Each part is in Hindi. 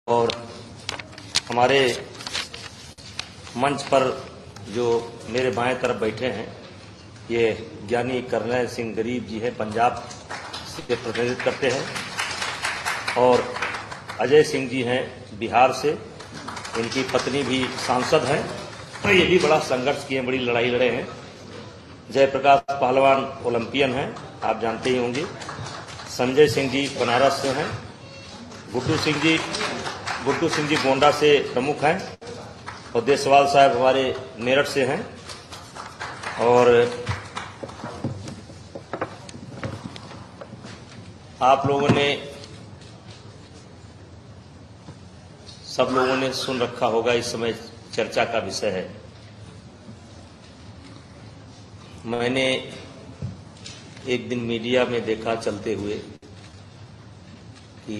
और हमारे मंच पर जो मेरे बाएं तरफ बैठे हैं ये ज्ञानी करनैल सिंह गरीब जी हैं, पंजाब से प्रतिनिधित्व करते हैं। और अजय सिंह जी हैं बिहार से, इनकी पत्नी भी सांसद हैं और ये भी बड़ा संघर्ष किए, बड़ी लड़ाई लड़े हैं। जयप्रकाश पहलवान ओलंपियन हैं, आप जानते ही होंगे। संजय सिंह जी बनारस से हैं। गुड्डू सिंह जी गोंडा से प्रमुख हैं और देसवाल साहब हमारे मेरठ से हैं। और आप लोगों ने, सब लोगों ने सुन रखा होगा, इस समय चर्चा का विषय है। मैंने एक दिन मीडिया में देखा चलते हुए कि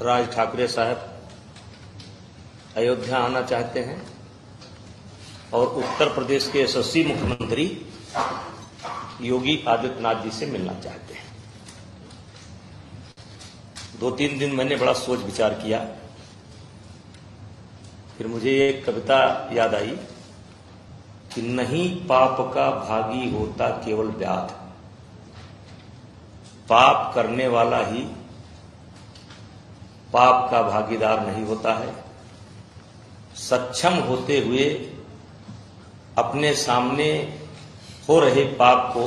राज ठाकरे साहब अयोध्या आना चाहते हैं और उत्तर प्रदेश के यशस्वी मुख्यमंत्री योगी आदित्यनाथ जी से मिलना चाहते हैं। 2-3 दिन मैंने बड़ा सोच विचार किया, फिर मुझे एक कविता याद आई कि नहीं पाप का भागी होता केवल व्याध, पाप करने वाला ही पाप का भागीदार नहीं होता है। सक्षम होते हुए अपने सामने हो रहे पाप को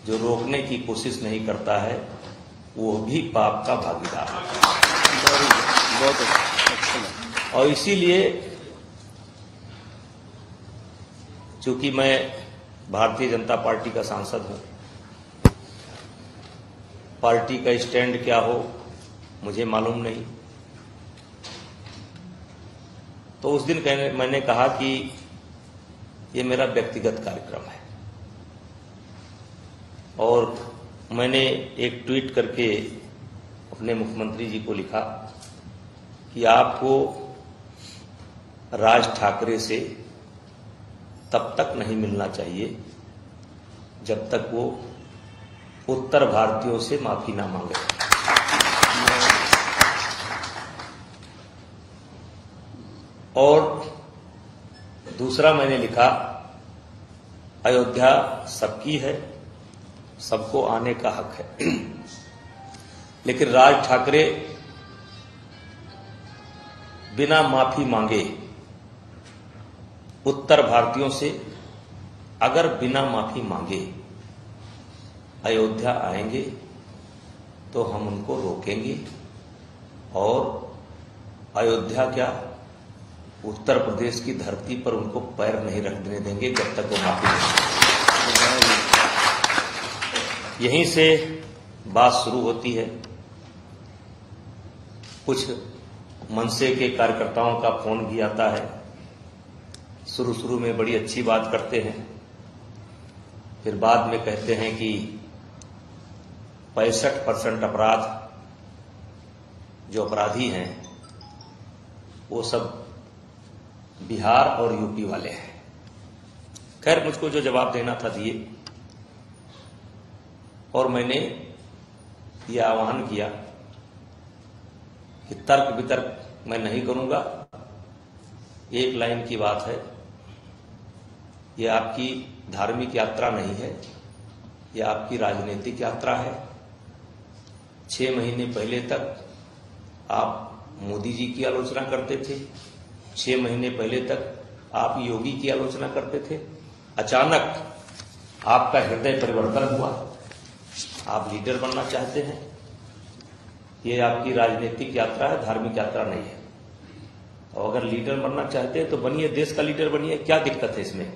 जो रोकने की कोशिश नहीं करता है वो भी पाप का भागीदार है। बहुत अच्छा। और इसीलिए चूंकि मैं भारतीय जनता पार्टी का सांसद हूं, पार्टी का स्टैंड क्या हो मुझे मालूम नहीं, तो उस दिन मैंने कहा कि ये मेरा व्यक्तिगत कार्यक्रम है। और मैंने एक ट्वीट करके अपने मुख्यमंत्री जी को लिखा कि आपको राज ठाकरे से तब तक नहीं मिलना चाहिए जब तक वो उत्तर भारतीयों से माफी ना मांगे। और दूसरा मैंने लिखा, अयोध्या सबकी है, सबको आने का हक है, लेकिन राज ठाकरे बिना माफी मांगे उत्तर भारतीयों से, अगर बिना माफी मांगे अयोध्या आएंगे तो हम उनको रोकेंगे और अयोध्या क्या उत्तर प्रदेश की धरती पर उनको पैर नहीं रखने देंगे जब तक वो माफी नहीं। यहीं से बात शुरू होती है। कुछ मनसे के कार्यकर्ताओं का फोन भी आता है, शुरू में बड़ी अच्छी बात करते हैं, फिर बाद में कहते हैं कि 65% अपराध जो अपराधी हैं वो सब बिहार और यूपी वाले हैं। खैर, मुझको जो जवाब देना था दिए, और मैंने यह आह्वान किया कि तर्क वितर्क मैं नहीं करूंगा। एक लाइन की बात है, यह आपकी धार्मिक यात्रा नहीं है, यह आपकी राजनीतिक यात्रा है। 6 महीने पहले तक आप मोदी जी की आलोचना करते थे, 6 महीने पहले तक आप योगी की आलोचना करते थे। अचानक आपका हृदय परिवर्तन हुआ, आप लीडर बनना चाहते हैं। ये आपकी राजनीतिक यात्रा है, धार्मिक यात्रा नहीं है। और अगर लीडर बनना चाहते हैं तो बनिए, देश का लीडर बनिए, क्या दिक्कत है इसमें।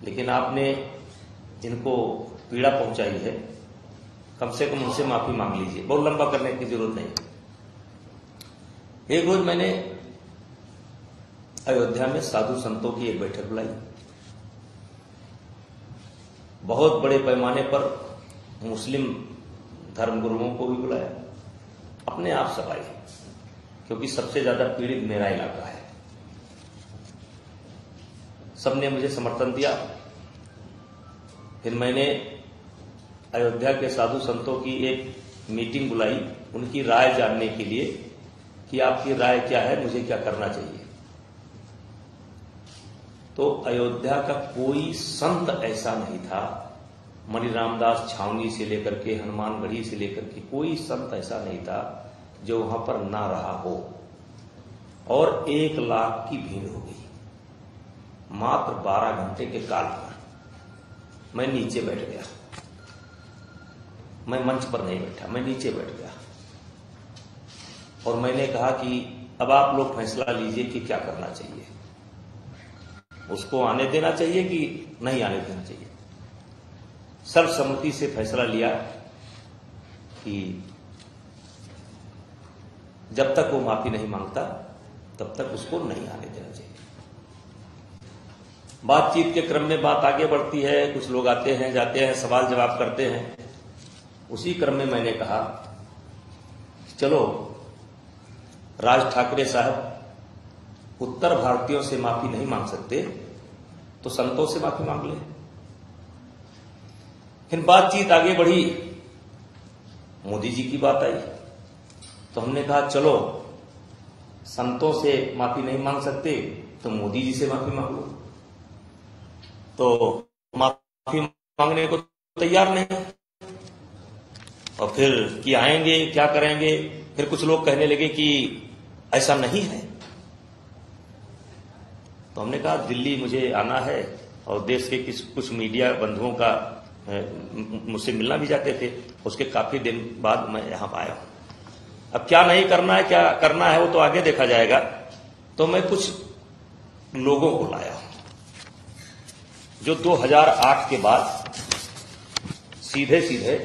लेकिन आपने इनको पीड़ा पहुंचाई है, कम से कम उनसे माफी मांग लीजिए। बहुत लंबा करने की जरूरत नहीं। एक रोज मैंने अयोध्या में साधु संतों की एक बैठक बुलाई, बहुत बड़े पैमाने पर मुस्लिम धर्मगुरुओं को भी बुलाया, अपने आप सब आए, क्योंकि सबसे ज्यादा पीड़ित मेरा इलाका है। सबने मुझे समर्थन दिया। फिर मैंने अयोध्या के साधु संतों की एक मीटिंग बुलाई उनकी राय जानने के लिए कि आपकी राय क्या है, मुझे क्या करना चाहिए। तो अयोध्या का कोई संत ऐसा नहीं था, मणि रामदास छावनी से लेकर के हनुमानगढ़ी से लेकर के कोई संत ऐसा नहीं था जो वहां पर ना रहा हो। और 1 लाख की भीड़ हो गई मात्र 12 घंटे के काल पर। मैं नीचे बैठ गया, मैं मंच पर नहीं बैठा, मैं नीचे बैठ गया और मैंने कहा कि अब आप लोग फैसला लीजिए कि क्या करना चाहिए, उसको आने देना चाहिए कि नहीं आने देना चाहिए। सर्वसम्मति से फैसला लिया कि जब तक वो माफी नहीं मांगता तब तक उसको नहीं आने देना चाहिए। बातचीत के क्रम में बात आगे बढ़ती है, कुछ लोग आते हैं जाते हैं, सवाल जवाब करते हैं। उसी क्रम में मैंने कहा चलो राज ठाकरे साहब उत्तर भारतीयों से माफी नहीं मांग सकते तो संतों से माफी मांग ले। फिर बातचीत आगे बढ़ी, मोदी जी की बात आई तो हमने कहा चलो संतों से माफी नहीं मांग सकते तो मोदी जी से माफी मांग लो। तो माफी मांगने को तैयार नहीं, और फिर कि आएंगे क्या करेंगे। फिर कुछ लोग कहने लगे कि ऐसा नहीं है। तो हमने कहा दिल्ली मुझे आना है और देश के कुछ मीडिया बंधुओं का मुझसे मिलना भी जाते थे, उसके काफी दिन बाद मैं यहां आया हूं। अब क्या नहीं करना है क्या करना है वो तो आगे देखा जाएगा। तो मैं कुछ लोगों को लाया हूं जो 2008 के बाद सीधे सीधे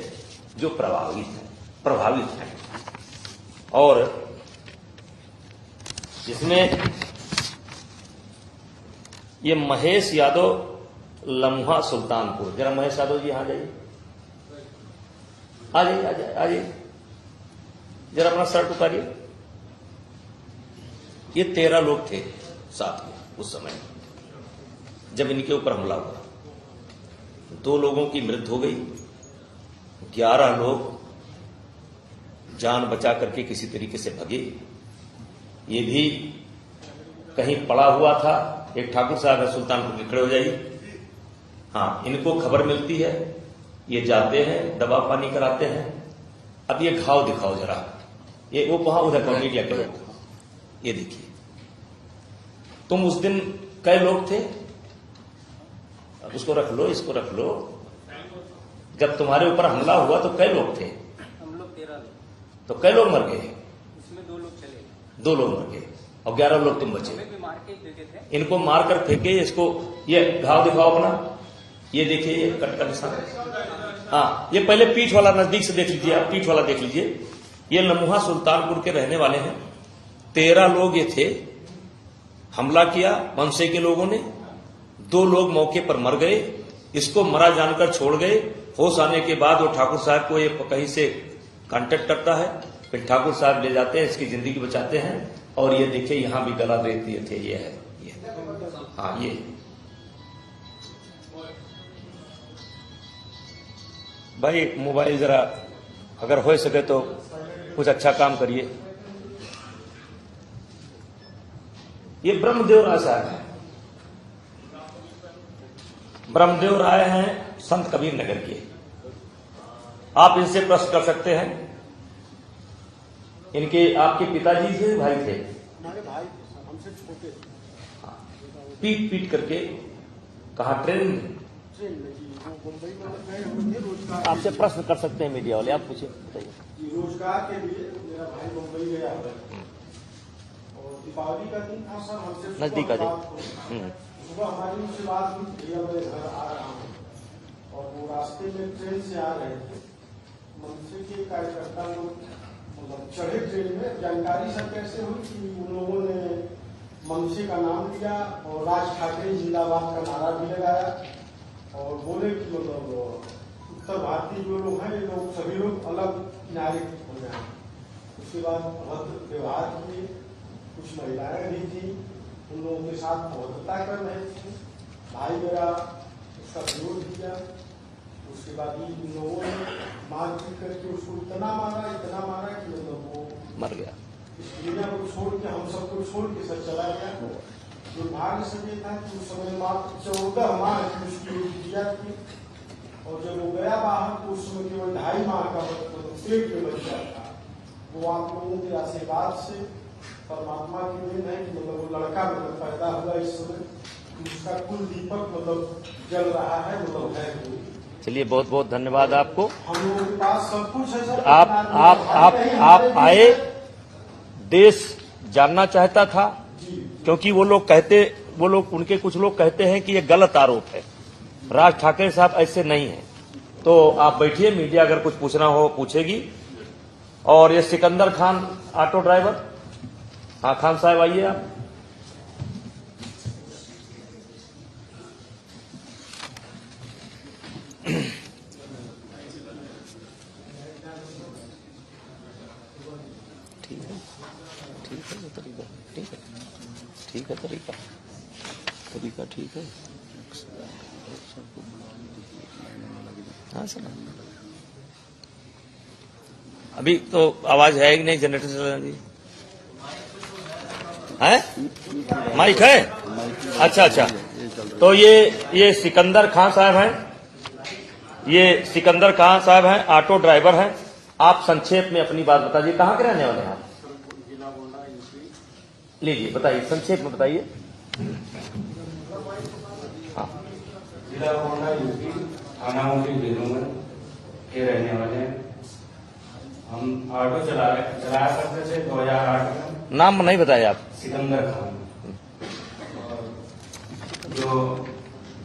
जो प्रभावित हैं और जिसमें ये महेश यादव लम्हा सुल्तानपुर, जरा महेश यादव जी यहां जाइए, आ जाइए, जरा अपना शर्ट उतारिए। ये 13 लोग थे साथ में उस समय जब इनके ऊपर हमला हुआ। 2 लोगों की मृत्यु हो गई, 11 लोग जान बचा करके किसी तरीके से भगे। ये भी कहीं पड़ा हुआ था। एक ठाकुर साहब है सुल्तानपुर के, खड़े हो जाइए। हाँ, इनको खबर मिलती है, ये जाते हैं, दवा पानी कराते हैं। अब ये घाव दिखाओ जरा, ये वो वहां उधर का मीडिया के लोग, ये देखिए तुम उस दिन कई लोग थे, उसको रख लो, इसको रख लो। जब तुम्हारे ऊपर हमला हुआ तो कई लोग थे? हम लोग 13 लोग। तो कई लोग मर गए? इसमें 2 लोग चले गए। 2 लोग मर गए और 11 लोग तुम बचे। हमें भी मार के देते थे। इनको मारकर फेंके। इसको ये घाव दिखाओ अपना, ये देखिए ये कट का निशान। हाँ, ये पहले पीठ वाला नजदीक से देख लीजिए, आप पीठ वाला देख लीजिए। ये लम्हा सुल्तानपुर के रहने वाले हैं। 13 लोग ये थे, हमला किया मनसे के लोगों ने। 2 लोग मौके पर मर गए, इसको मरा जानकर छोड़ गए। होश आने के बाद वो ठाकुर साहब को ये कहीं से कांटेक्ट करता है, फिर ठाकुर साहब ले जाते हैं, इसकी जिंदगी बचाते हैं। और ये देखिए यहां भी गला रेत दिए थे, ये है ये। हाँ, ये भाई मोबाइल जरा अगर हो सके तो कुछ अच्छा काम करिए। ये ब्रह्मदेव राय साहब हैं, ब्रह्मदेव राय हैं संत कबीर नगर के। आप इनसे प्रश्न कर सकते हैं। इनके आपके पिताजी थे, भाई थे? हमारे भाई हमसे छोटे। पीट पीट करके कहा ट्रेन में? ट्रेन में जी, वो मुंबई में गए हुए थे रोजगार। आपसे प्रश्न कर सकते हैं मीडिया वाले, आप पूछिए, बताइए। रोजगार के लिए मेरा भाई मुंबई गया हुआ है और दीपावली का दिन था सर। हमसे नजदीक आ जाए। सुबह हमारी उनसे बात हुई, भैया मैं घर आ रहा हूँ। और वो रास्ते में ट्रेन से आ रहे थे, मनसे के कार्यकर्ता लोग मतलब चढ़े ट्रेन में। जानकारी सब कैसे हुई कि उन लोगों ने मनसे का नाम लिया और राज ठाकरे जिंदाबाद का नारा भी लगाया और बोले कि मतलब उत्तर भारतीय जो लोग हैं ये लोग सभी लोग अलग किनारे हो जाए। उसके बाद भद्र व्यवहार किए, कुछ महिलाएं भी थी, उन लोगों के साथ अभद्रता कर रहे थे। भाई मेरा उसका विरोध किया, उसके बाद इन लोगों ने मारपीट करके उसको इतना मारा कि मतलब वो मर गया। इस दुनिया को छोड़ के, हम सबको छोड़ के सब चला गया। दुर्भाग्य से ये था कि उस समय मात्र 14 माह की उसकी रुकिया थी, और जब वो गया बाहर तो उस समय केवल 2.5 माह का पेट में बच्चा था। वो आप लोगों के आशीर्वाद से, परमात्मा की देन है कि मतलब वो लड़का मतलब पैदा हुआ इस समय, उसका कुल दीपक मतलब जल रहा है, मतलब है। चलिए बहुत बहुत धन्यवाद आपको। हम लोगों के पास सब कुछ है सर। आप आए, देश जानना चाहता था, क्योंकि वो लोग उनके कुछ लोग कहते हैं कि ये गलत आरोप है, राज ठाकरे साहब ऐसे नहीं है। तो आप बैठिए, मीडिया अगर कुछ पूछना हो पूछेगी। और ये सिकंदर खान ऑटो ड्राइवर, हाँ खान साहब आइए आप। ठीक है तरीका ठीक है। हाँ सुना, अभी तो आवाज है कि नहीं, जनरेटर चला जी है, माइक है। अच्छा, तो ये सिकंदर खान साहब हैं, ये सिकंदर खान साहब हैं, ऑटो ड्राइवर हैं। आप संक्षेप में अपनी बात बताइए, कहाँ के रहने वाले हैं आप? लीजिए बताइए, संक्षेप में बताइए। हाँ, जिला गोंडा यूपी, थाना मुखी बेलूंगन के रहने वाले हैं। हम ऑटो चलाया करते थे 2008 में। नाम नहीं बताया आप? सिकंदर खान। जो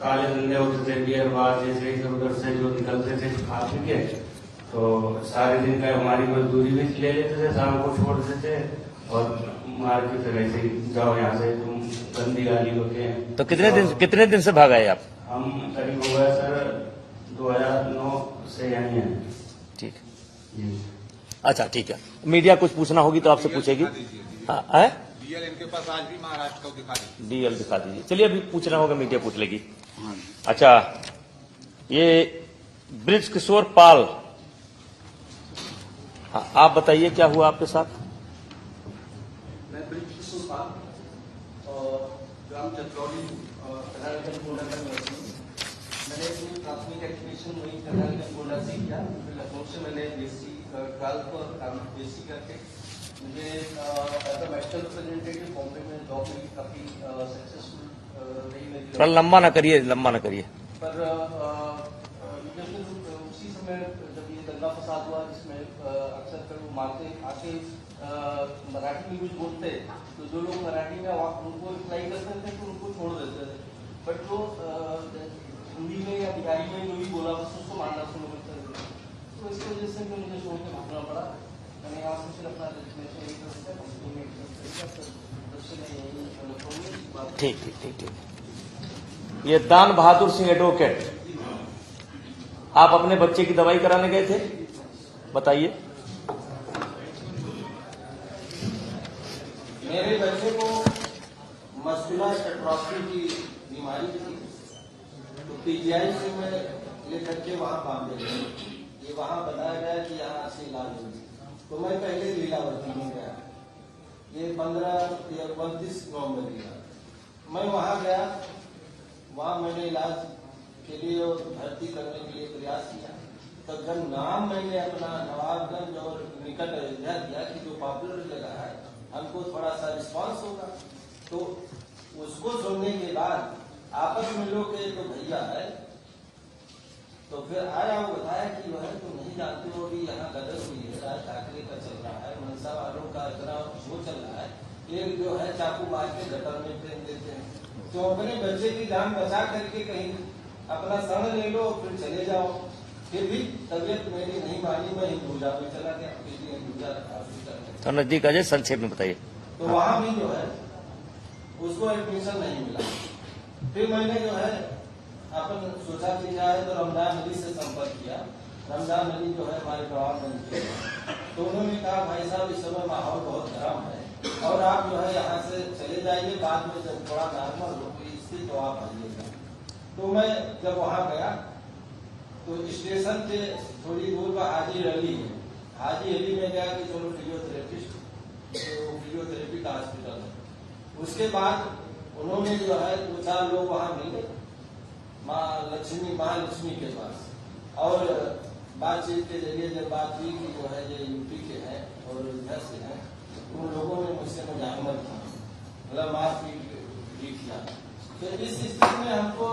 काले धंधे होते थे, बियर बार जैसे इधर उधर से जो निकलते थे खा पी के, तो सारे दिन का हमारी मजदूरी भी ले लेते थे, शाम को छोड़ देते थे और मार के फिर ऐसे ही जाओ यहाँ से, तुम गंदी गाली होते हैं। तो कितने दिन से भाग आए आप? हम करीब हो गया सर 2009 से यहीं हैं। ठीक जी। अच्छा ठीक है, मीडिया कुछ पूछना होगी तो आपसे पूछेगी। हाँ है, डीएल इनके पास आज भी महाराष्ट्र को दिखा दीजिए। डीएल दिखा दीजिए। चलिए अभी पूछना होगा, मीडिया पूछ लेगी। अच्छा, ये ब्रिज किशोर पाल, हाँ आप बताइए क्या हुआ आपके साथ? मैं ब्रिज किशोर पाल और ग्राम चतरौली कनालगंज गोंडा का निवासी हूँ। मैंने अपनी प्राथमिक एजुकेशन वहीं कनालगंज गोंडा से किया। लखनऊ से मैंने बीएससी 12th और बीएससी करके मुझे as a medical representative Bombay में जॉब मिली, काफी सक्सेसफुल रही मेरी। थोड़ा लंबा ना करिए। पर उसी समय जब ये दंगा फसाद हुआ, जिसमें अक्सर फिर वो मारते आके मराठी में कुछ बोलते, तो जो लोग मराठी में उनको रिप्लाई करते थे तो उनको छोड़ देते थे। बट वो हिंदी में या बिहारी में जो भी बोला बस उसको मारना शुरू करते थे। तो इस वजह से फिर मुझे छोड़ के भागना पड़ा। मैंने यहाँ से फिर अपना ठीक। ये दान बहादुर सिंह एडवोकेट, आप अपने बच्चे की दवाई कराने गए थे, बताइए। मेरे बच्चे को मस्कुलर एट्रोफी की बीमारी थी, तो पीजीआई से मैं लेकर के वहाँ बांधे गए। ये वहाँ बताया गया कि यहाँ से इलाज होगी। तो मैं पहले लीलावती में गया, ये 29 नवंबर गया। मैं वहाँ गया, वहाँ मैंने इलाज के लिए और भर्ती करने के लिए प्रयास किया। तो जब नाम मैंने अपना नवाबगंज और निकट अयोध्या दिया कि जो पॉपुलर जगह है, हमको थोड़ा सा रिस्पांस होगा, तो उसको सुनने के बाद आपस में लोग के तो भैया है, तो फिर आया वो बताया कि वह तुम नहीं जानते हो कि यहाँ गदर हुई है, राज ठाकरे का चल रहा है, मनसा वालों का इतना वो चल रहा है, एक जो है चाकू मार के गटर में फेंक देते हैं। तो अपने बच्चे की जान बचा करके कहीं अपना शरण ले लो, फिर चले जाओ। फिर भी तबियत मेरी नहीं मानी, मैं हिंदुजा में चला गया, तो नजदीक आ जाए, संक्षेप में बताइए। तो वहाँ भी जो है उसको एडमिशन नहीं मिला। फिर मैंने जो है अपन सोचा कि जाए तो रमजान अली से संपर्क किया। रमजान अली जो है हमारे नवाबगंज के, तो उन्होंने कहा भाई साहब इस समय माहौल बहुत गर्म है और आप जो है यहाँ से चले जाइए, बाद में जब थोड़ा नॉर्मल हो गई स्थिति तो आप आइएगा। तो मैं जब वहाँ गया तो स्टेशन से थोड़ी दूर पर हाजी अली है। हाजी अली में गया कि चलो फिजियोथेरेपिस्ट, तो फिजियोथेरेपी का हॉस्पिटल है। उसके बाद उन्होंने जो है 2-4 लोग वहाँ मिले महालक्ष्मी के पास, और बातचीत के जरिए जब बात हुई कि जो है ये यूपी के हैं और इधर से हैं, उन लोगों ने मुझसे मुजाहमत की, मतलब मारपीट भी किया। तो इस स्थिति में हमको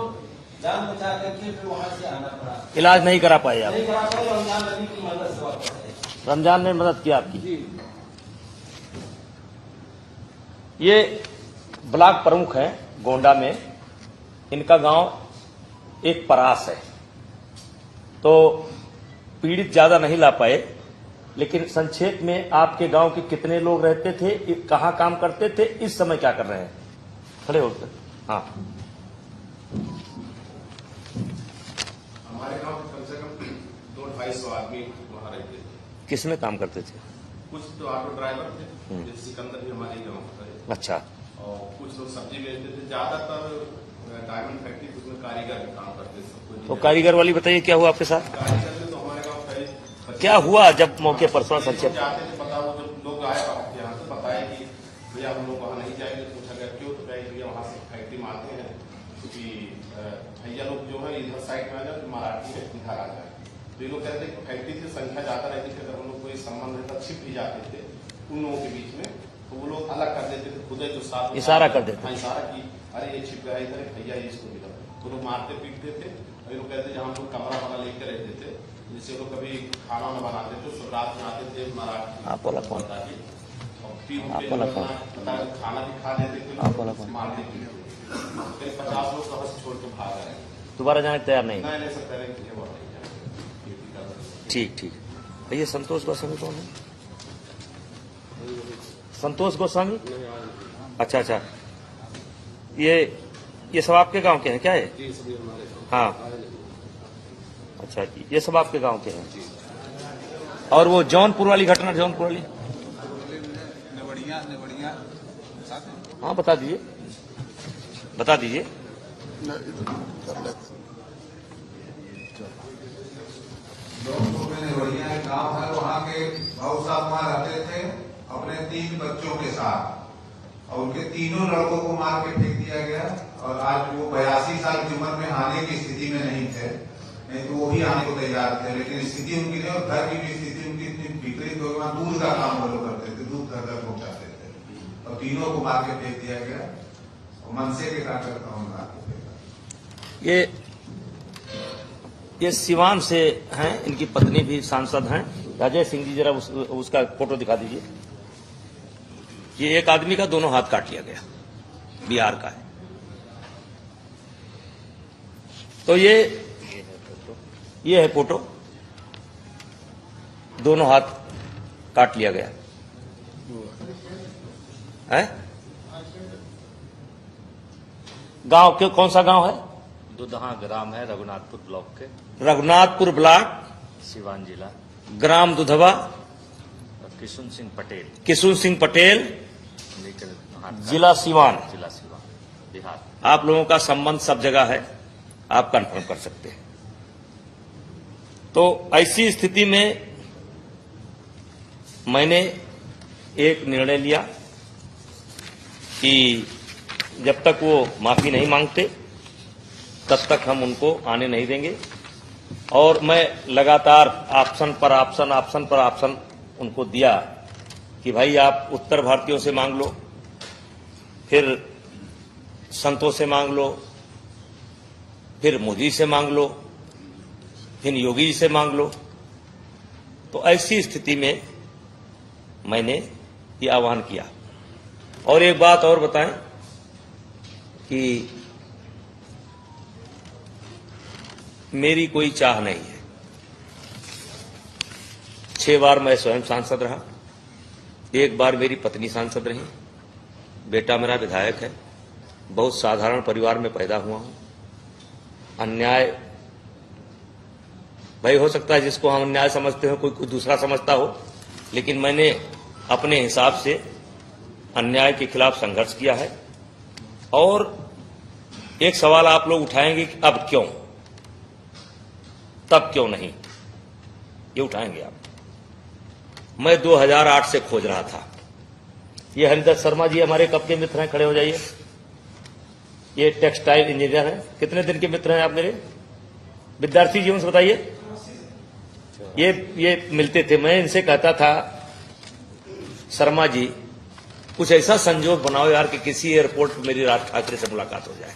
जान बचा करके फिर वहाँ से आना पड़ा। इलाज नहीं करा पाए आप? नहीं करा पाए, रमजान नबी की मदद से वापस आए। रमजान ने मदद की आपकी? जी। ये ब्लॉक प्रमुख है गोंडा में, इनका गांव एक परास है। तो पीड़ित ज्यादा नहीं ला पाए, लेकिन संक्षेप में आपके गांव के कितने लोग रहते थे, कहां काम करते थे, इस समय क्या कर रहे हैं? खड़े होकर। हाँ, हमारे गांव में कम से कम 200-250 आदमी वहाँ रहते थे। किसमें काम करते थे? कुछ तो ऑटो ड्राइवर थे, जैसे सिकंदर भी हमारे गाँव का है। अच्छा। और कुछ लोग सब्जी बेचते थे, ज्यादातर डायमंड फैक्ट्री उसमें कारीगर भी काम करते थे। तो कारीगर वाली बताइए, क्या हुआ आपके साथ? कारीगर में तो हमारे गाँव का क्या हुआ जब मौके पर? थोड़ा संक्षेप। जाते थे, पता वो जब लोग आए यहाँ से बताया कि भैया हम लोग वहाँ नहीं जाएंगे। पूछा गया क्यों? तो कहे भैया वहाँ से फैक्ट्री में आते हैं, क्योंकि भैया लोग जो है इधर साइड में आ जाए, मराठी में इधर आ जाए। तो ये लोग कहते हैं फैक्ट्री की संख्या ज्यादा रहती थी, अगर हम लोग कोई संबंध रहता छिप भी जाते थे उन लोगों के बीच में, तो वो लोग अलग कर देते थे, खुद जो साथ इशारा कर देते। हाँ, इशारा की अरे ये छिप गया इधर, भैया ये इसको मिला। तो लोग मारते पीटते थे। और ये लोग कहते जहाँ हम लोग कमरा वाला लेकर रहते थे, जिससे लोग कभी खाना न बनाते थे, तो रात में आते थे मराठी आप वाला कौन? खाना भी खा लेते थे, मारते थे। करीब 50 लोग कहाँ से छोड़ के भाग रहे हैं। दोबारा जाने तैयार नहीं? नहीं सर, तैयार नहीं। ठीक ठीक। ये संतोष गोस्वामी कौन है? संतोष गोस्वामी? अच्छा अच्छा। ये सब आपके गांव के हैं क्या? है हाँ। अच्छा, ये सब आपके गांव के हैं। और वो जौनपुर वाली घटना, जौनपुर वाली हाँ बता दीजिए, बता दीजिए। जौनपुर में नेवड़िया एक गाँव है, वहाँ के भाऊ साहब वहाँ रहते थे अपने 3 बच्चों के साथ, और उनके तीनों लड़कों को मार के फेंक दिया गया। और आज वो 82 साल की उम्र में आने की स्थिति में नहीं थे, नहीं तो वो भी आने को तैयार थे, लेकिन स्थिति उनकी नहीं, और घर की भी स्थिति उनकी इतनी विपरीत हो गई। वहाँ दूध का काम वो लोग करते थे, दूध घर घर पहुंचाते थे, और तीनों को मार के फेंक दिया गया। और मनसे के कार्यकर्ताओं ने मार के फेंका। ये सिवान से हैं, इनकी पत्नी भी सांसद हैं, अजय सिंह जी। जरा उसका फोटो दिखा दीजिए। ये एक आदमी का दोनों हाथ काट लिया गया, बिहार का है। तो ये है फोटो, दोनों हाथ काट लिया गया है। गांव के कौन सा गांव है? दुदहा ग्राम है, रघुनाथपुर ब्लॉक के, रघुनाथपुर ब्लॉक, सिवान जिला, ग्राम दुधवा, किशुन सिंह पटेल, किशुन सिंह पटेल, जिला सिवान, बिहार। आप लोगों का संबंध सब जगह है, आप कंफर्म कर सकते हैं। तो ऐसी स्थिति में मैंने एक निर्णय लिया कि जब तक वो माफी नहीं मांगते तब तक हम उनको आने नहीं देंगे। और मैं लगातार ऑप्शन पर ऑप्शन उनको दिया कि भाई आप उत्तर भारतीयों से मांग लो, फिर संतों से मांग लो, फिर मोदी से मांग लो, फिर योगी जी से मांग लो। तो ऐसी स्थिति में मैंने ये आह्वान किया। और एक बात और बताएं कि मेरी कोई चाह नहीं है। 6 बार मैं स्वयं सांसद रहा, 1 बार मेरी पत्नी सांसद रही, बेटा मेरा विधायक है, बहुत साधारण परिवार में पैदा हुआ हूं। अन्याय भाई हो सकता है जिसको हम अन्याय समझते हो कोई दूसरा समझता हो, लेकिन मैंने अपने हिसाब से अन्याय के खिलाफ संघर्ष किया है। और एक सवाल आप लोग उठाएंगे कि अब क्यों? तब क्यों नहीं, ये उठाएंगे आप। मैं 2008 से खोज रहा था। ये हरिदत्त शर्मा जी हमारे कब के मित्र हैं, खड़े हो जाइए। ये टेक्सटाइल इंजीनियर हैं। कितने दिन के मित्र हैं आप मेरे? विद्यार्थी जीवन से बताइए। ये मिलते थे, मैं इनसे कहता था शर्मा जी कुछ ऐसा संजोग बनाओ यार कि किसी एयरपोर्ट पर मेरी राज ठाकरे से मुलाकात हो जाए।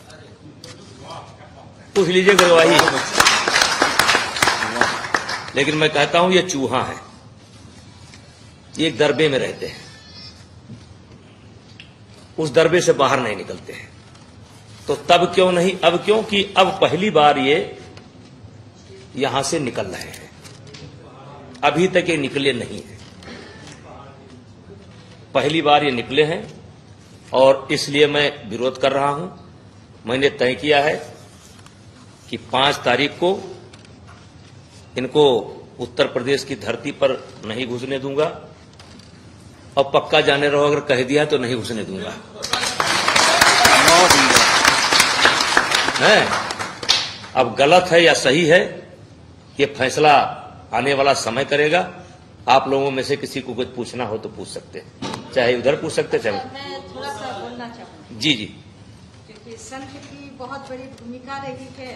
पूछ लीजिए गवाही। लेकिन मैं कहता हूं ये चूहा है, ये एक दरबे में रहते हैं, उस दरबे से बाहर नहीं निकलते हैं। तो तब क्यों नहीं, अब क्यों कि अब पहली बार ये यहां से निकल रहे हैं, अभी तक ये निकले नहीं है, पहली बार ये निकले हैं। और इसलिए मैं विरोध कर रहा हूं। मैंने तय किया है कि 5 तारीख को इनको उत्तर प्रदेश की धरती पर नहीं घुसने दूंगा, और पक्का जाने रहो अगर कह दिया तो नहीं घुसने दूंगा। है अब गलत है या सही है, ये फैसला आने वाला समय करेगा। आप लोगों में से किसी को कुछ पूछना हो तो पूछ सकते हैं, चाहे उधर पूछ सकते, चाहे मैं थोड़ा सा बोलना चाहूँगी। जी जी। क्योंकि संघ की बहुत बड़ी भूमिका रही है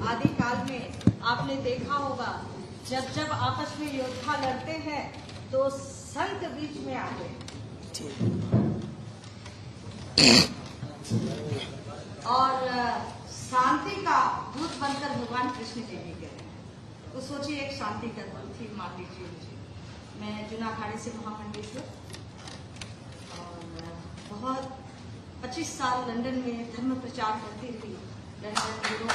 आदिकाल में। आपने देखा होगा जब जब आपस में योद्धा लड़ते हैं तो संत बीच में आते हैं और शांति का दूत बनकर भगवान कृष्ण जी भी गए। तो सोचिए एक शांति का दूत थी। मान लीजिए मुझे, मैं जूनाखाड़ी से महामंडी से, और बहुत 25 साल लंदन में धर्म प्रचार करती रही। लंदन, यूरोप,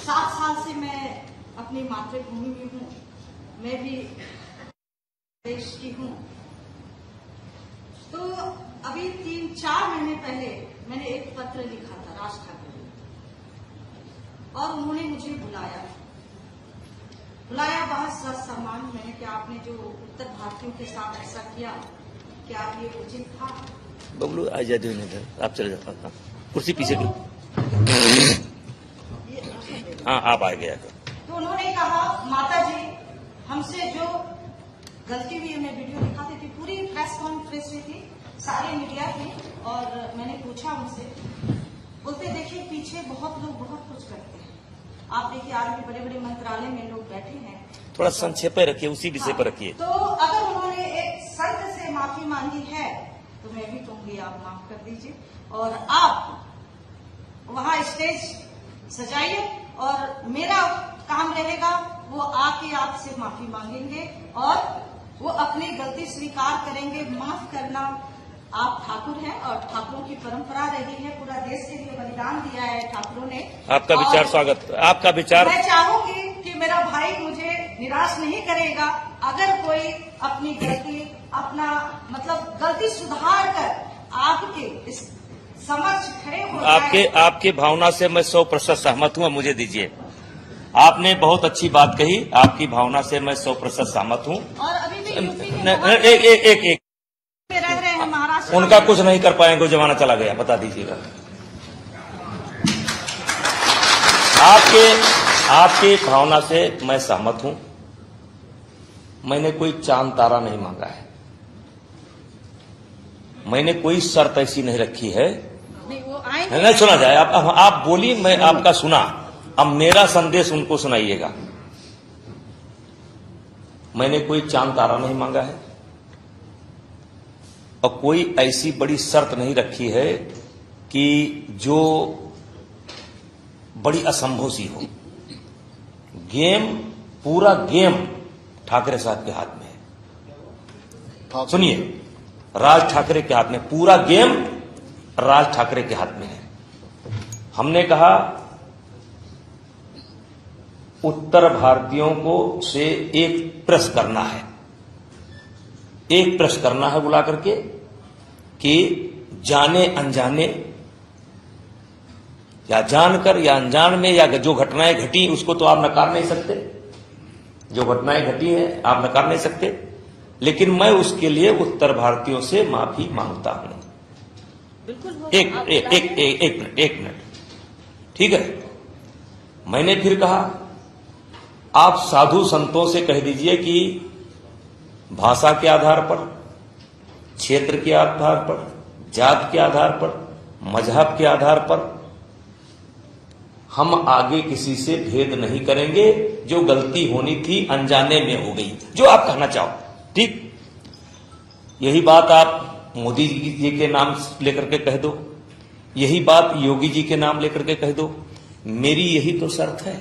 7 साल से मैं अपनी मातृभूमि में हूँ। मैं भी देश की हूँ। तो अभी 3-4 महीने पहले मैंने एक पत्र लिखा था राज ठाकरे, और उन्होंने मुझे बुलाया बहुत सम्मान में कि आपने जो उत्तर भारतीयों के साथ ऐसा किया, क्या ये उचित था? बबलू आ जाते हैं, आप चले जाओ, कुर्सी पीछे की। हाँ आप आ गया। तो उन्होंने कहा माता जी हमसे जो गलती हुई, मैं वीडियो दिखाती थी, पूरी प्रेस कॉन्फ्रेंस में थी, सारी मीडिया थी, और मैंने पूछा उनसे, बोलते देखिए पीछे बहुत लोग बहुत कुछ करते हैं। आप देखिए आज भी बड़े बड़े मंत्रालय में लोग बैठे हैं। थोड़ा संक्षेप में रखिए, उसी विषय पर रखिए। तो अगर उन्होंने एक संत से माफी मांगी है तो मैं भी कहूंगी आप माफ कर दीजिए, और आप वहां स्टेज सजाइए, और मेरा काम रहेगा वो आके आपसे माफी मांगेंगे और वो अपनी गलती स्वीकार करेंगे। माफ करना, आप ठाकुर हैं और ठाकुरों की परंपरा रही है, पूरा देश के लिए बलिदान दिया है ठाकुरों ने। आपका विचार स्वागत, आपका विचार। मैं चाहूंगी कि मेरा भाई मुझे निराश नहीं करेगा। अगर कोई अपनी गलती, अपना मतलब गलती सुधार कर आपके इस समक्ष खड़े हो जाए। आपके भावना से मैं 100% सहमत हूँ। मुझे दीजिए, आपने बहुत अच्छी बात कही, आपकी भावना से मैं 100% सहमत हूँ। और अभी भी एक रह रहे हैं महाराष्ट्र, उनका कुछ नहीं कर पाएंगे, जमाना चला गया, बता दीजिएगा। आपके भावना से मैं सहमत हूं। मैंने कोई चांद तारा नहीं मांगा है, मैंने कोई शर्त ऐसी नहीं रखी है। नहीं सुना जाए, आप बोलिए, मैं आपका सुना। अब मेरा संदेश उनको सुनाइएगा। मैंने कोई चांद तारा नहीं मांगा है और कोई ऐसी बड़ी शर्त नहीं रखी है कि जो बड़ी असंभव सी हो। गेम, पूरा गेम ठाकरे साहब के हाथ में है। सुनिए, राज ठाकरे के हाथ में, पूरा गेम राज ठाकरे के हाथ में है। हमने कहा उत्तर भारतीयों को से एक प्रश्न करना है, एक प्रश्न करना है बुला करके कि जाने अनजाने या जानकर या अनजान में, या जो घटनाएं घटी उसको तो आप नकार नहीं सकते, जो घटनाएं घटी हैं आप नकार नहीं सकते, लेकिन मैं उसके लिए उत्तर भारतीयों से माफी मांगता हूं। एक मिनट, ठीक है। मैंने फिर कहा आप साधु संतों से कह दीजिए कि भाषा के आधार पर, क्षेत्र के आधार पर, जात के आधार पर, मजहब के आधार पर हम आगे किसी से भेद नहीं करेंगे। जो गलती होनी थी अनजाने में हो गई, जो आप कहना चाहो, ठीक। यही बात आप मोदी जी के नाम लेकर के कह दो, यही बात योगी जी के नाम लेकर के कह दो, मेरी यही तो शर्त है।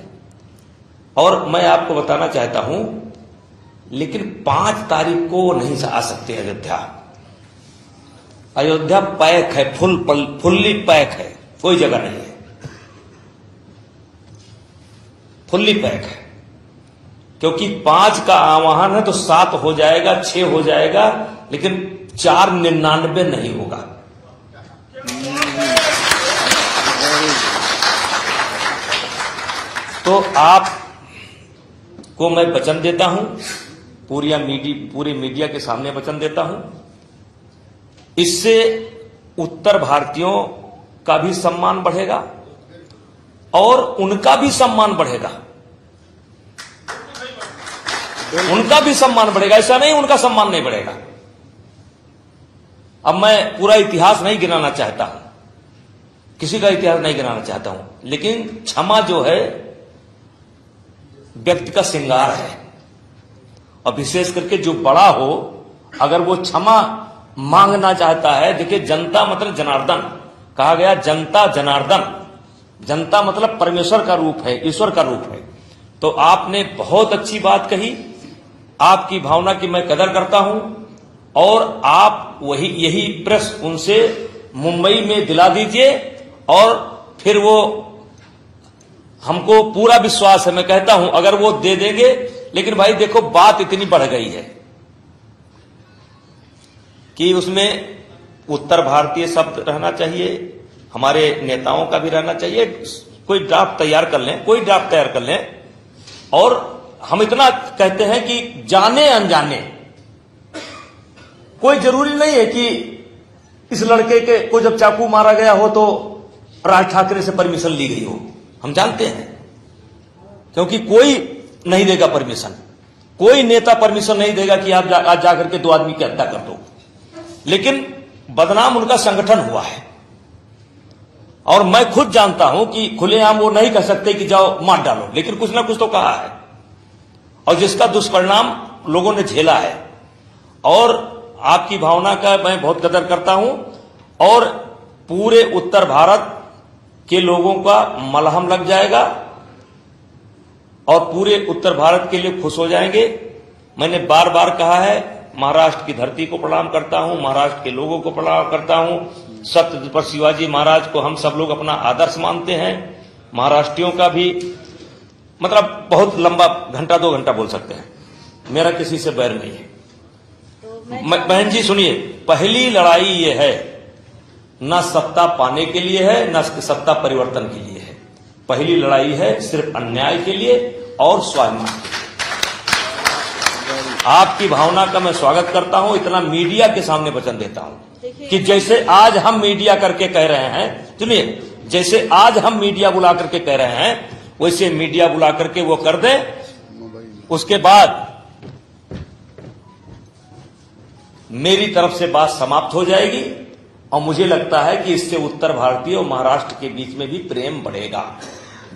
और मैं आपको बताना चाहता हूं, लेकिन 5 तारीख को नहीं आ सकते अयोध्या। अयोध्या पैक है, फुल्ली पैक है, कोई जगह नहीं है, फुल्ली पैक है। क्योंकि 5 का आह्वान है तो 7 हो जाएगा, 6 हो जाएगा, लेकिन 499 नहीं होगा। तो आप को मैं वचन देता हूं, पूरे मीडिया के सामने वचन देता हूं, इससे उत्तर भारतीयों का भी सम्मान बढ़ेगा और उनका भी सम्मान बढ़ेगा, उनका भी सम्मान बढ़ेगा। ऐसा नहीं उनका सम्मान नहीं बढ़ेगा। अब मैं पूरा इतिहास नहीं गिनाना चाहता हूं, किसी का इतिहास नहीं गिनाना चाहता हूं, लेकिन क्षमा जो है व्यक्ति का श्रृंगार है। और विशेष करके जो बड़ा हो, अगर वो क्षमा मांगना चाहता है, देखिए जनता मतलब जनार्दन कहा गया, जनता जनार्दन, जनता मतलब परमेश्वर का रूप है, ईश्वर का रूप है। तो आपने बहुत अच्छी बात कही, आपकी भावना की मैं कदर करता हूं, और आप यही प्रश्न उनसे मुंबई में दिला दीजिए, और फिर वो, हमको पूरा विश्वास है, मैं कहता हूं अगर वो दे देंगे। लेकिन भाई देखो बात इतनी बढ़ गई है कि उसमें उत्तर भारतीय शब्द रहना चाहिए, हमारे नेताओं का भी रहना चाहिए। कोई ड्राफ्ट तैयार कर लें, कोई ड्राफ्ट तैयार कर लें। और हम इतना कहते हैं कि जाने अनजाने, कोई जरूरी नहीं है कि इस लड़के के को जब चाकू मारा गया हो तो राज ठाकरे से परमिशन ली गई हो, हम जानते हैं, क्योंकि कोई नहीं देगा परमिशन, कोई नेता परमिशन नहीं देगा कि आप आज जाकर के 2 आदमी की हत्या कर दो। लेकिन बदनाम उनका संगठन हुआ है, और मैं खुद जानता हूं कि खुलेआम वो नहीं कह सकते कि जाओ मार डालो, लेकिन कुछ ना कुछ तो कहा है, और जिसका दुष्परिणाम लोगों ने झेला है। और आपकी भावना का मैं बहुत कदर करता हूं, और पूरे उत्तर भारत के लोगों का मलहम लग जाएगा, और पूरे उत्तर भारत के लिए खुश हो जाएंगे। मैंने बार बार कहा है, महाराष्ट्र की धरती को प्रणाम करता हूं, महाराष्ट्र के लोगों को प्रणाम करता हूं। छत्रपति शिवाजी महाराज को हम सब लोग अपना आदर्श मानते हैं। महाराष्ट्रियों का भी, मतलब बहुत लंबा घंटा 2 घंटा बोल सकते हैं, मेरा किसी से बैर नहीं है। बहन जी सुनिए, पहली लड़ाई ये है, न सत्ता पाने के लिए है, न सत्ता परिवर्तन के लिए है। पहली लड़ाई है सिर्फ अन्याय के लिए और स्वाभिमान के लिए। आपकी भावना का मैं स्वागत करता हूं, इतना मीडिया के सामने वचन देता हूं कि जैसे आज हम मीडिया करके कह रहे हैं, सुनिए, जैसे आज हम मीडिया बुला करके कह रहे हैं, वैसे मीडिया बुला करके वो कर दें। उसके बाद मेरी तरफ से बात समाप्त हो जाएगी, और मुझे लगता है कि इससे उत्तर भारतीय और महाराष्ट्र के बीच में भी प्रेम बढ़ेगा।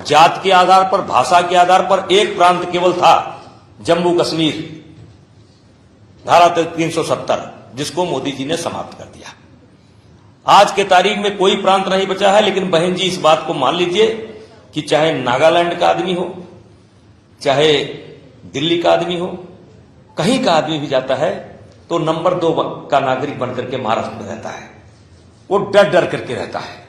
जात के आधार पर, भाषा के आधार पर एक प्रांत केवल था, जम्मू कश्मीर, धारा 370, जिसको मोदी जी ने समाप्त कर दिया। आज के तारीख में कोई प्रांत नहीं बचा है। लेकिन बहन जी इस बात को मान लीजिए कि चाहे नागालैंड का आदमी हो, चाहे दिल्ली का आदमी हो, कहीं का आदमी भी जाता है तो नंबर 2 का नागरिक बनकर के महाराष्ट्र में रहता है, वो डर डर करके रहता है,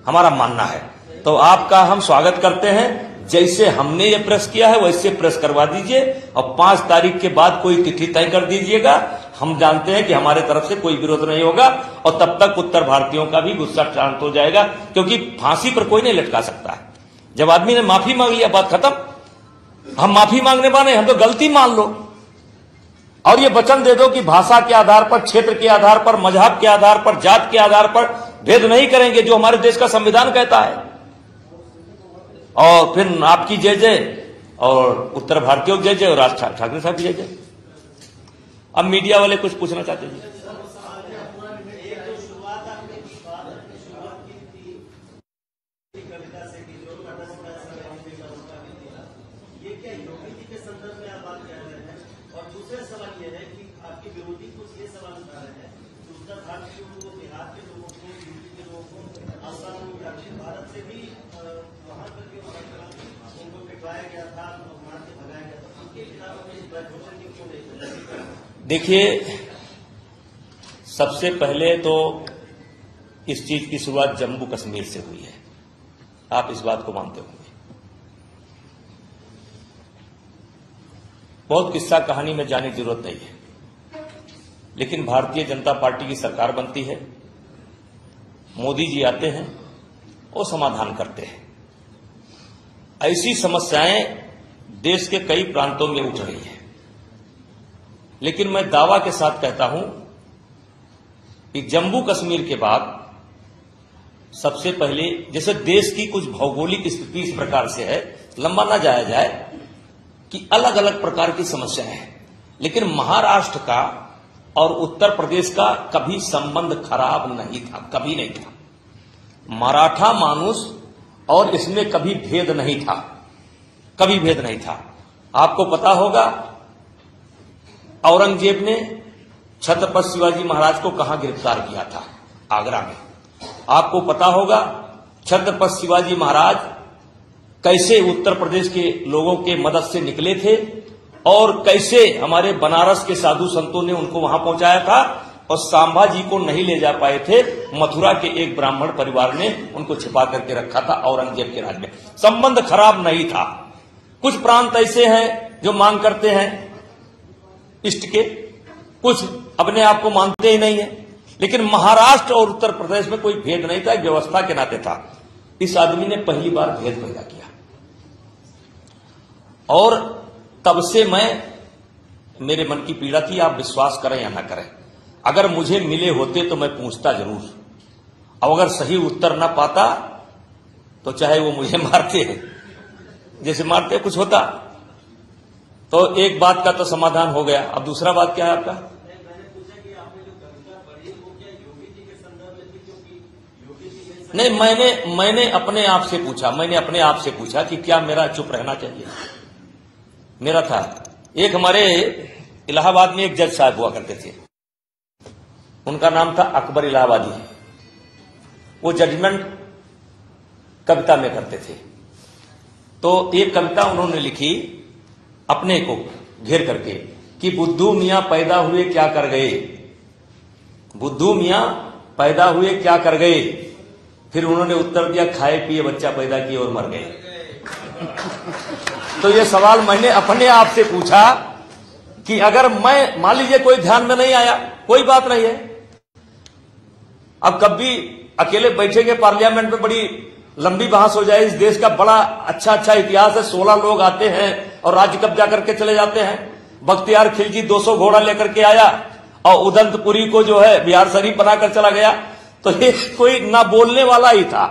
हमारा मानना है। तो आपका हम स्वागत करते हैं, जैसे हमने ये प्रेस किया है वैसे प्रेस करवा दीजिए, और 5 तारीख के बाद कोई तिथि तय कर दीजिएगा। हम जानते हैं कि हमारे तरफ से कोई विरोध नहीं होगा, और तब तक उत्तर भारतीयों का भी गुस्सा शांत हो जाएगा, क्योंकि फांसी पर कोई नहीं लटका सकता है। जब आदमी ने माफी मांग लिया, बात खत्म। हम माफी मांगने वाले, हम तो गलती मान लो, और ये वचन दे दो कि भाषा के आधार पर, क्षेत्र के आधार पर, मजहब के आधार पर, जात के आधार पर भेद नहीं करेंगे, जो हमारे देश का संविधान कहता है। और फिर आपकी जय जय और उत्तर भारतीयों की जय जय और राज ठाकरे साहब की जय जय। अब मीडिया वाले कुछ पूछना चाहते हैं। देखिए, सबसे पहले तो इस चीज की शुरुआत जम्मू कश्मीर से हुई है, आप इस बात को मानते होंगे। बहुत किस्सा कहानी में जाने की जरूरत नहीं है, लेकिन भारतीय जनता पार्टी की सरकार बनती है, मोदी जी आते हैं और समाधान करते हैं। ऐसी समस्याएं देश के कई प्रांतों में उठ रही हैं, लेकिन मैं दावा के साथ कहता हूं कि जम्मू कश्मीर के बाद सबसे पहले, जैसे देश की कुछ भौगोलिक स्थिति इस प्रकार से है, लंबा ना जाया जाए, कि अलग अलग प्रकार की समस्याएं हैं, लेकिन महाराष्ट्र का और उत्तर प्रदेश का कभी संबंध खराब नहीं था, कभी नहीं था। मराठा मानुस और इसमें कभी भेद नहीं था, कभी भेद नहीं था। आपको पता होगा औरंगजेब ने छत्रपति शिवाजी महाराज को कहां गिरफ्तार किया था? आगरा में। आपको पता होगा छत्रपति शिवाजी महाराज कैसे उत्तर प्रदेश के लोगों के मदद से निकले थे और कैसे हमारे बनारस के साधु संतों ने उनको वहां पहुंचाया था, और संभाजी को नहीं ले जा पाए थे, मथुरा के एक ब्राह्मण परिवार ने उनको छिपा करके रखा था औरंगजेब के राज में। संबंध खराब नहीं था। कुछ प्रांत ऐसे हैं जो मांग करते हैं इष्ट के, कुछ अपने आप को मानते ही नहीं है, लेकिन महाराष्ट्र और उत्तर प्रदेश में कोई भेद नहीं था, एक व्यवस्था के नाते था। इस आदमी ने पहली बार भेद पैदा किया, और तब से मेरे मन की पीड़ा थी, आप विश्वास करें या ना करें। अगर मुझे मिले होते तो मैं पूछता जरूर, अब अगर सही उत्तर ना पाता तो चाहे वो मुझे मारते हैं, जैसे मारते कुछ होता तो एक बात का तो समाधान हो गया। अब दूसरा बात क्या है आपका? नहीं, मैंने अपने आप से पूछा कि क्या मेरा चुप रहना चाहिए। मेरा था, एक हमारे इलाहाबाद में एक जज साहब हुआ करते थे, उनका नाम था अकबर इलाहाबादी। वो जजमेंट कविता में करते थे, तो एक कविता उन्होंने लिखी अपने को घेर करके कि बुद्धू मियां पैदा हुए क्या कर गए, बुद्धू मियां पैदा हुए क्या कर गए। फिर उन्होंने उत्तर दिया, खाए पिए बच्चा पैदा किए और मर गए। तो ये सवाल मैंने अपने आप से पूछा कि अगर मैं, मान लीजिए कोई ध्यान में नहीं आया, कोई बात नहीं है, अब कभी अकेले बैठेंगे पार्लियामेंट में, बड़ी लंबी बहस हो जाए। इस देश का बड़ा अच्छा इतिहास है, 16 लोग आते हैं और राज्य कब्जा करके चले जाते हैं। बख्तियार खिलजी 200 घोड़ा लेकर के आया और उदंतपुरी को जो है बिहार शरीफ बनाकर चला गया। तो ये कोई ना बोलने वाला ही था,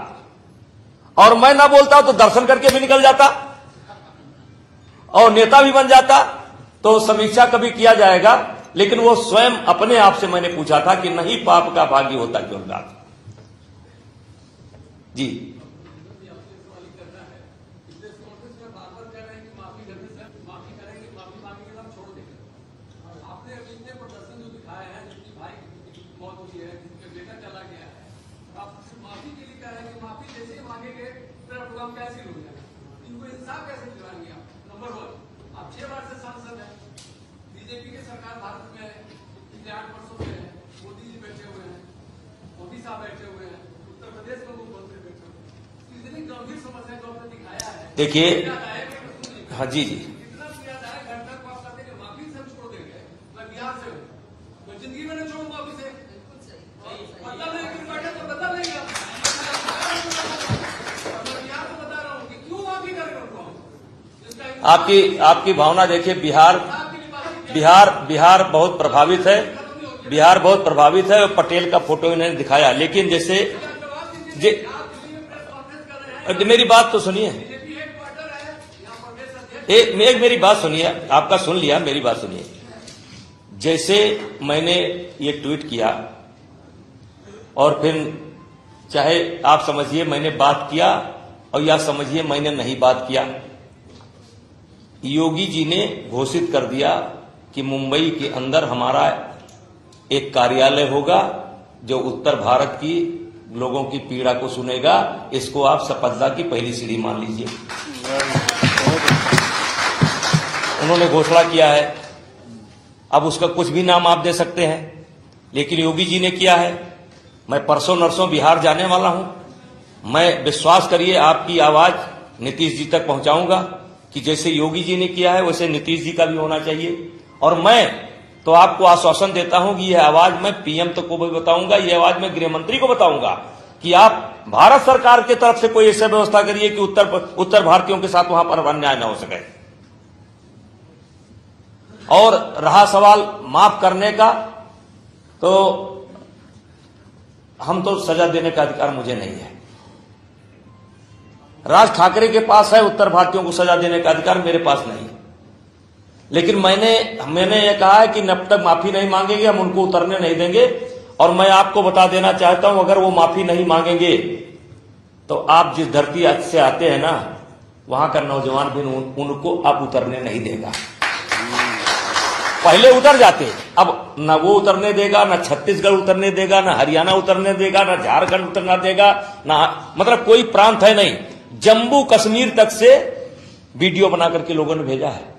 और मैं ना बोलता तो दर्शन करके भी निकल जाता और नेता भी बन जाता। तो समीक्षा कभी किया जाएगा, लेकिन वो स्वयं अपने आप से मैंने पूछा था कि नहीं पाप का भागी होता क्यों रात। जी बीजेपी की सरकार भारत में है, पिछले 8 वर्षों से है। मोदी जी बैठे हुए हैं, मोदी साहब बैठे हुए हैं, उत्तर प्रदेश में मुख्यमंत्री बैठे हुए हैं। इतनी गंभीर समस्या जो आपने दिखाया है, देखिए, हाँ जी कितना किया जाए घंटा को आप कहते हैं माफी से हम छोड़ देंगे, मैं बिहार से हूँ, मैं जिंदगी में नहीं छोड़ूंगा अभी से। मतलब नहीं कि बैठे तो बता नहीं, मैं बिहार को बता रहा हूँ कि क्यों माफी करेंगे उनको। आपकी भावना देखिए, बिहार बहुत प्रभावित है, बिहार बहुत प्रभावित है, और पटेल का फोटो इन्होंने दिखाया। लेकिन जैसे मेरी बात तो सुनिए, एक मेरी बात सुनिए, आपका सुन लिया, मेरी बात सुनिए। जैसे मैंने ये ट्वीट किया और फिर चाहे आप समझिए मैंने बात किया और या समझिए मैंने नहीं बात किया, योगी जी ने घोषित कर दिया कि मुंबई के अंदर हमारा एक कार्यालय होगा जो उत्तर भारत की लोगों की पीड़ा को सुनेगा। इसको आप सफलता की पहली सीढ़ी मान लीजिए। उन्होंने घोषणा किया है, अब उसका कुछ भी नाम आप दे सकते हैं, लेकिन योगी जी ने किया है। मैं परसों नरसों बिहार जाने वाला हूं। मैं विश्वास करिए आपकी आवाज नीतीश जी तक पहुंचाऊंगा कि जैसे योगी जी ने किया है वैसे नीतीश जी का भी होना चाहिए। और मैं तो आपको आश्वासन देता हूं कि यह आवाज मैं पीएम तक को भी बताऊंगा, यह आवाज मैं गृह मंत्री को बताऊंगा कि आप भारत सरकार की तरफ से कोई ऐसी व्यवस्था करिए कि उत्तर भारतीयों के साथ वहां पर अन्याय न हो सके। और रहा सवाल माफ करने का, तो हम तो सजा देने का अधिकार मुझे नहीं है। राज ठाकरे के पास है उत्तर भारतीयों को सजा देने का अधिकार, मेरे पास नहीं है। लेकिन मैंने ये कहा है कि जब तक माफी नहीं मांगेंगे हम उनको उतरने नहीं देंगे। और मैं आपको बता देना चाहता हूं, अगर वो माफी नहीं मांगेंगे तो आप जिस धरती से आते हैं ना, वहां का नौजवान भी उनको अब उतरने नहीं देगा। पहले उतर जाते, अब न वो उतरने देगा, न छत्तीसगढ़ उतरने देगा, न हरियाणा उतरने देगा, न झारखंड उतरना देगा, न मतलब कोई प्रांत है नहीं। जम्मू कश्मीर तक से वीडियो बना करके लोगों ने भेजा है।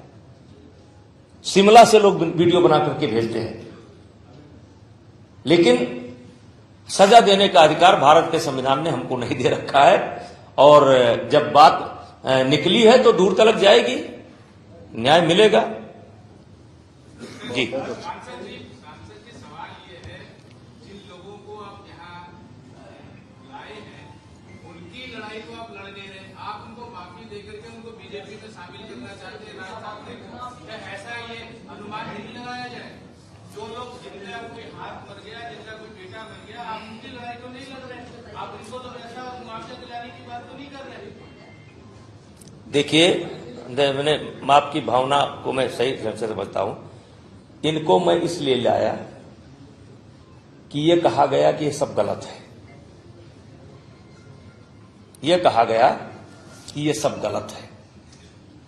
शिमला से लोग वीडियो बना करके भेजते हैं। लेकिन सजा देने का अधिकार भारत के संविधान ने हमको नहीं दे रखा है। और जब बात निकली है तो दूर तक जाएगी, न्याय मिलेगा। जी सांसद जी सवाल ये है, जिन लोगों को आप यहाँ लाए हैं उनकी लड़ाई को आप लड़ नहीं रहे, आप उनको माफी देकर के उनको बीजेपी में शामिल करना चाहते हैं। क्या ऐसा ये अनुमान नहीं लगाया जाए? जो लोग जिनका कोई हाथ मर गया, जिनका कोई बेटा मर गया, आप उनकी लड़ाई को नहीं लड़ रहे, आप उनको तो ऐसा मुआवजा दिलाने की बात तो नहीं कर रहे। देखिए, मैंने आपकी भावना को मैं सही ढंग से समझता हूं। इनको मैं इसलिए लाया कि ये कहा गया कि ये सब गलत है। ये कहा गया कि ये सब गलत है,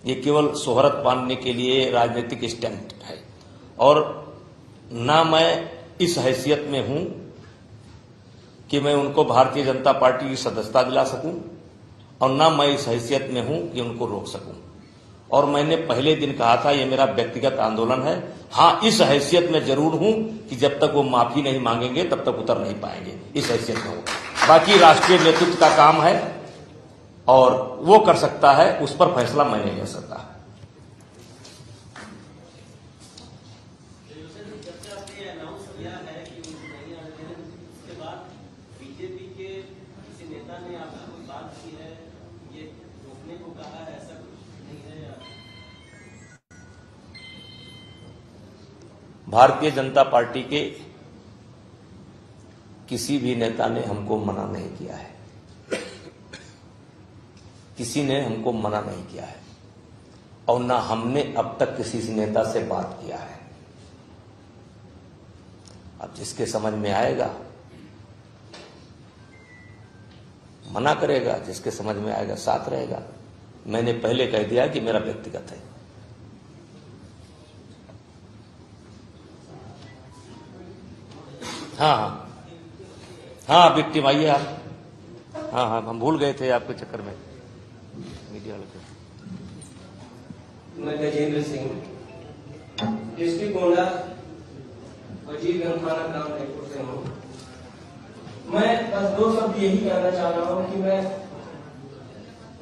ये केवल शोहरत पाने के लिए राजनीतिक स्टंट है। और ना मैं इस हैसियत में हूं कि मैं उनको भारतीय जनता पार्टी की सदस्यता दिला सकूं, और ना मैं इस हैसियत में हूं कि उनको रोक सकूं। और मैंने पहले दिन कहा था ये मेरा व्यक्तिगत आंदोलन है। हां, इस हैसियत में जरूर हूं कि जब तक वो माफी नहीं मांगेंगे तब तक उतर नहीं पाएंगे, इस हैसियत में हूं। बाकी राष्ट्रीय नेतृत्व का काम है और वो कर सकता है, उस पर फैसला मैं नहीं ले सकता। भारतीय जनता पार्टी के किसी भी नेता ने हमको मना नहीं किया है, किसी ने हमको मना नहीं किया है, और ना हमने अब तक किसी नेता से बात किया है। अब जिसके समझ में आएगा मना करेगा, जिसके समझ में आएगा साथ रहेगा। मैंने पहले कह दिया कि मेरा व्यक्तिगत है। हाँ हाँ हाँ, विक्टिम आइए आप। हाँ हाँ, हम भूल गए थे आपके चक्कर में मीडिया वाले। मैं गजेंद्र सिंह, डिस्ट्रिक्ट गोंडा, वजीरगंज थाना ग्राम रायपुर से हूँ। मैं बस दो शब्द यही कहना चाह रहा हूँ कि मैं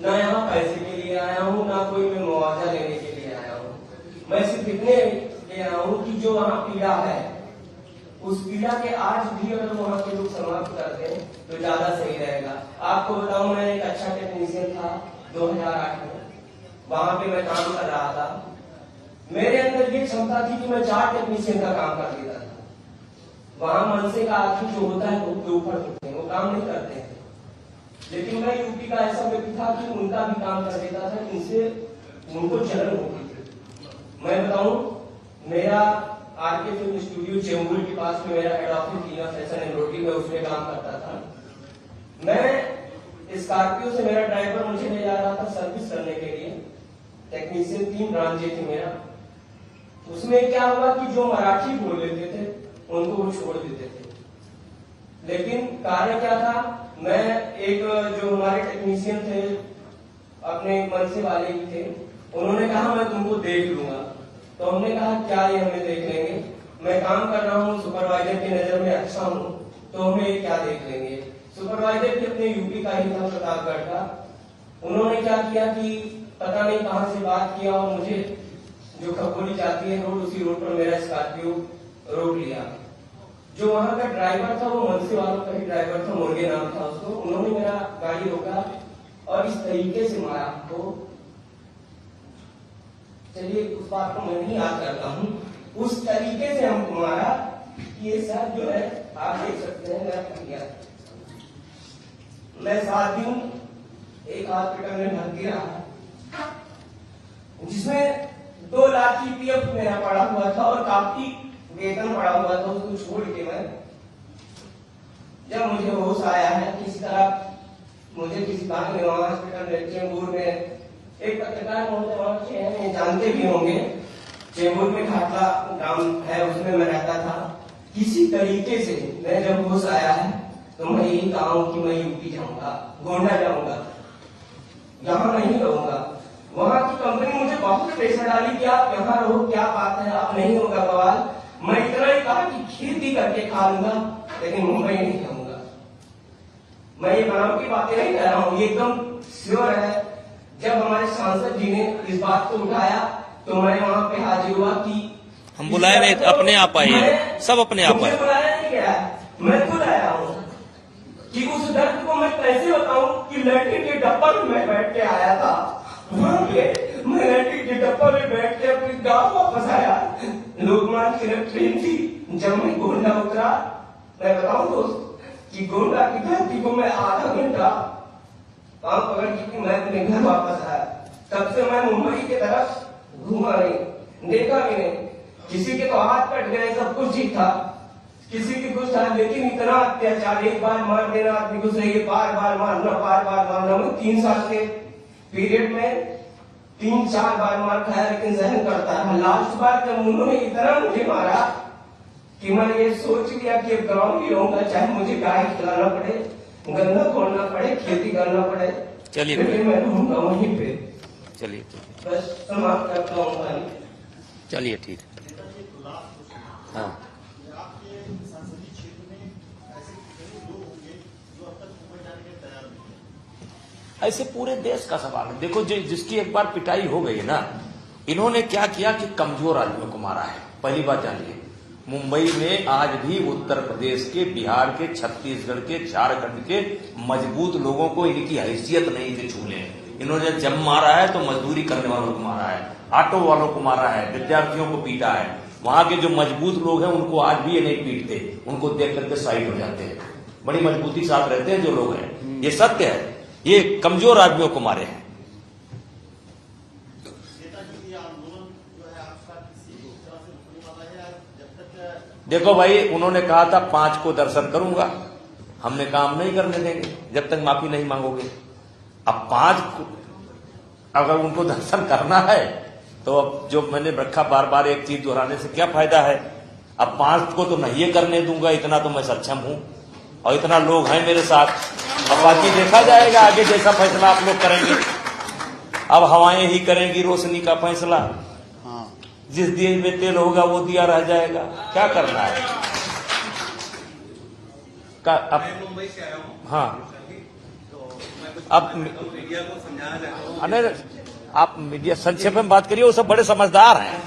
ना यहाँ पैसे के लिए आया हूँ, ना कोई मैं मुआवजा लेने के लिए आया हूँ। मैं सिर्फ इतने ले आया हूँ कि जो वहाँ पीड़ा है, उस पीड़ा के आज भी अगर वहाँ के लोग समाप्त करते हैं तो ज्यादा सही रहेगा। आपको बताऊं, मैं एक अच्छा टेक्नीशियन था 2008 में, वहां पे मैं काम कर रहा था। मेरे अंदर ये क्षमता थी कि मैं 4 टेक्नीशियन का काम कर देता था। वहां मनसे का आदमी जो होता है वो ऊपर होते हैं, वो काम नहीं करते हैं। लेकिन मैं यूपी का ऐसा व्यक्ति था कि उनका भी काम कर देता था, इनसे उनको जलन होती थी। मैं बताऊं, मेरा आरके फिल्म स्टूडियो चेंबूर के पास में मेरा head office Leena fashion embroidery में उसमें काम करता था। मैं स्कॉर्पियो से मेरा ड्राइवर मुझे ले जा रहा था सर्विस करने के लिए, टेक्नीशियन 3 ब्रांचे थे मेरा। उसमें क्या हुआ कि जो मराठी बोल लेते थे उनको वो छोड़ देते थे, लेकिन कारण क्या था, मैं एक जो हमारे टेक्नीशियन थे अपने मनसे वाले ही थे, उन्होंने कहा मैं तुमको देख लूंगा। तो हमने कहा क्या ये हमें देख लेंगे, मैं काम कर रहा हूँ, सुपरवाइजर की नजर में अच्छा हूँ, तो हमें क्या देख लेंगे। सुपरवाइजर भी अपने यूपी का ही था, प्रतापगढ़ का। उन्होंने क्या किया कि पता नहीं कहां से बात किया और मुझे जो खपोली जाती है रोड, उसी रोड पर मेरा स्कॉर्पियो रोक लिया। जो वहां का ड्राइवर था वो मनसे वालों का ही ड्राइवर था, मुर्गे नाम था उसको। उन्होंने मेरा गाड़ी रोका और इस तरीके से मारा हमको। चलिए उस बात को मैं नहीं याद करता हूँ, उस तरीके से हमको मारा कि ये सर जो है आप देख सकते हैं मेरा फट गया। मैं 7 दिन एक हॉस्पिटल में भर्ती रहा, जिसमें 2 लाख की पीएफ मेरा पड़ा हुआ था और काफी वेतन पड़ा हुआ था। उसको छोड़ के मैं जब मुझे होश आया है किसी तरह, मुझे किसी बात में हॉस्पिटल में चेंबूर में एक पत्रकार महोदय जानते भी होंगे, चेंबूर में घाटला गांव है, उसमें मैं रहता था। किसी तरीके से मैं जब होश आया है तो मैं यही कहा हूं कि मैं यूपी जाऊंगा, गोंडा जाऊंगा, यहाँ नहीं रहूंगा। वहां की कंपनी मुझे बहुत प्रेशर डाली कि आप यहाँ रहो, क्या बात है, आप नहीं होगा बवाल। मैं इतना ही कहा कि खेती करके खा लूंगा, लेकिन मुंबई नहीं जाऊंगा। मैं ये बनावटी बातें नहीं कह रहा हूँ, ये एकदम श्योर है। जब हमारे सांसद जी ने इस बात को उठाया तो मैं वहां पे हाजिर हुआ कि हम बुलाए नहीं, अपने आप आए, सब अपने आप आए। बुलाया नहीं गया, मैं खुद आया हूँ कि उस दर्द को मैं कैसे बताऊं कि लैट्रिन के डब्बा में मैं बैठ के आया था। वहां पे मैं लैट्रिन के डब्बा में बैठ के अपने गाँव वापस आया। लोकमान्य तिलक ट्रेन थी, जब मैं गोंडा उतरा, मैं बताऊं दोस्त कि गोंडा की धरती को मैं आधा घंटा काम पकड़ के मैं अपने घर वापस आया। तब से मैं मुंबई की तरफ घूमा नहीं, देखा भी नहीं। किसी के तो हाथ कट गए, सब कुछ ठीक था, किसी की कुछ था, लेकिन इतना अत्याचार, एक बार मार देना आदमी को सही है, बार बार मारना, बार बार मारना। मैं 3 साल के पीरियड में 3-4 बार मार खाया, लेकिन सहन करता है। लास्ट बार जब उन्होंने इतना मुझे मारा कि मैं ये सोच लिया कि अब गाँव ही रहूंगा, चाहे मुझे गाय खिलाना पड़े, गन्ना खोलना पड़े, खेती करना पड़े, चलिए लेकिन मैं रहूंगा वहीं पे। चलिए बस समाप्त करता हूँ। चलिए ठीक। हाँ, ऐसे पूरे देश का सवाल है। देखो जिसकी एक बार पिटाई हो गई ना, इन्होंने क्या किया कि कमजोर आदमियों को मारा है। पहली बात जानिए, मुंबई में आज भी उत्तर प्रदेश के, बिहार के, छत्तीसगढ़ के, झारखंड के मजबूत लोगों को इनकी हैसियत नहीं थी छूने। इन्होंने जब मारा है तो मजदूरी करने वालों को मारा है, ऑटो वालों को मारा है, विद्यार्थियों को पीटा है। वहां के जो मजबूत लोग हैं उनको आज भी ये नहीं पीटते, उनको देख करके साइड हो जाते हैं। बड़ी मजबूती साथ रहते हैं जो लोग हैं, ये सत्य है। ये कमजोर आदमियों को मारे हैं। देखो भाई, उन्होंने कहा था 5 को दर्शन करूंगा, हमने काम नहीं करने देंगे जब तक माफी नहीं मांगोगे। अब 5 अगर उनको दर्शन करना है तो अब जो मैंने रखा बार बार एक चीज दोहराने से क्या फायदा है। अब 5 को तो नहीं करने दूंगा, इतना तो मैं सक्षम हूं और इतना लोग हैं मेरे साथ। अब बाकी देखा जाएगा आगे, जैसा फैसला आप लोग करेंगे। अब हवाएं ही करेंगी रोशनी का फैसला। जिस दिए में तेल होगा वो दिया रह जाएगा, क्या करना है। अब मुंबई से आया हूँ। हाँ, अब मीडिया को समझाना चाहता हूँ। अरे आप मीडिया संक्षेप में बात करिए, वो सब बड़े समझदार हैं,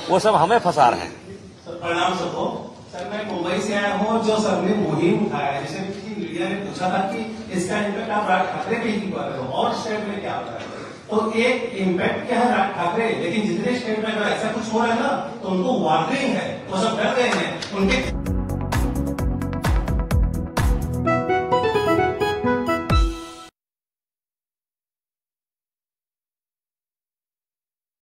वो सब हमें फंसा रहे हैं। प्रणाम सबको। सर मैं मुंबई से आया हूँ, जो सर ने मुहिम उठाया है, जैसे कि मीडिया ने पूछा था कि इसका इम्पैक्ट आप राज ठाकरे पे ही कर रहे हो और स्टेट में क्या होता है, तो एक इम्पैक्ट क्या है राज ठाकरे, लेकिन जितने स्टेट में अगर ऐसा कुछ हो रहा है ना तो उनको वार्निंग है, वो सब डर रहे हैं उनके